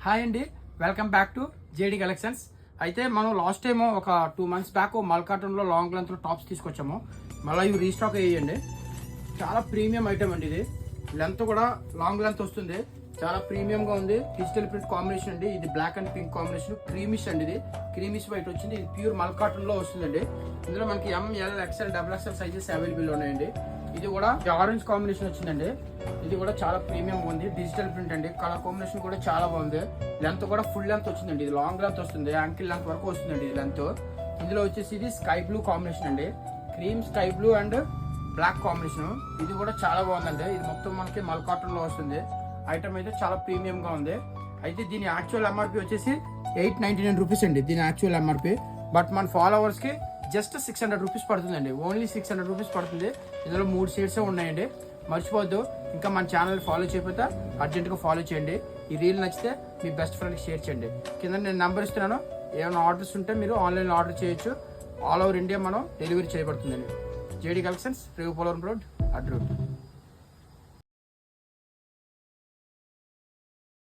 Hi అండి, welcome back to JD collections. అయితే మనం లాస్ట్ టైం ఒక 2 months బ్యాక్ మల్కాటన్లో లాంగ్ లెంత్లో టాప్స్ తీసుకొచ్చాము. మళ్ళీ ఇవి రీస్టాక్ అయ్యండి. చాలా ప్రీమియం ఐటమ్ అండి. ఇది లెంత్ కూడా లాంగ్ లెంత్ వస్తుంది. చాలా ప్రీమియంగా ఉంది. డిజిటల్ ప్రింట్ కాంబినేషన్ అండి. ఇది black and pink combination. Creamish అండి. ఇది క్రీమిష్ వైట్ వచ్చింది. ఇది ప్యూర్ మల్కాటన్లో వస్తుందండి. ఇందులో మనకి ML XL XXL sizes available ఉన్నాయండి. ఇది కూడా ఆరెంజ్ కాంబినేషన్ వచ్చిందండి. ఇది కూడా చాలా ప్రీమియం ఉంది. డిజిటల్ ప్రింట్ అండి. కలర్ కాంబినేషన్ కూడా చాలా బాగుంది. లెంత్ కూడా ఫుల్ లెంత్ వచ్చిందండి. ఇది లాంగ్ లెంత్ వస్తుంది. యాంకిల్ లెంత్ వరకు వస్తుందండి ఇది లెంత్. ఇందులో వచ్చేసి ఇది స్కై బ్లూ కాంబినేషన్ అండి. Cream sky blue and black combination. ఇది కూడా చాలా బాగుందండి. ఇది మొత్తం మనకి మల్కాటన్ లో వస్తుంది. ఐటమ్ అయితే చాలా ప్రీమియం గా ఉంది. అయితే దీని యాక్చువల్ MRP వచ్చేసి 899 రూపీస్ అండి. దీని యాక్చువల్ MRP. బట్ మన ఫాలోవర్స్ కి జస్ట్ 600 రూపీస్ పడుతుందండి. ఓన్లీ 600 రూపీస్ పడుతుంది. ఇందులో 3 షేడ్స్ ఉన్నాయండి. మర్చిపోవద్దు. ఇంకా మన ఛానల్ ఫాలో చేయకపోతే అర్జెంట్గా ఫాలో చేయండి. ఈ రీల్ నచ్చితే మీ బెస్ట్ ఫ్రెండ్కి షేర్ చేయండి. కింద నేను నెంబర్ ఇస్తున్నాను. ఏమైనా ఆర్డర్స్ ఉంటే మీరు ఆన్లైన్లో ఆర్డర్ చేయొచ్చు. ఆల్ ఓవర్ ఇండియా మనం డెలివరీ చేయబడుతుందండి. జేడి కలెక్షన్స్, రేవు పోలవరం రోడ్, అడ్రూడ్.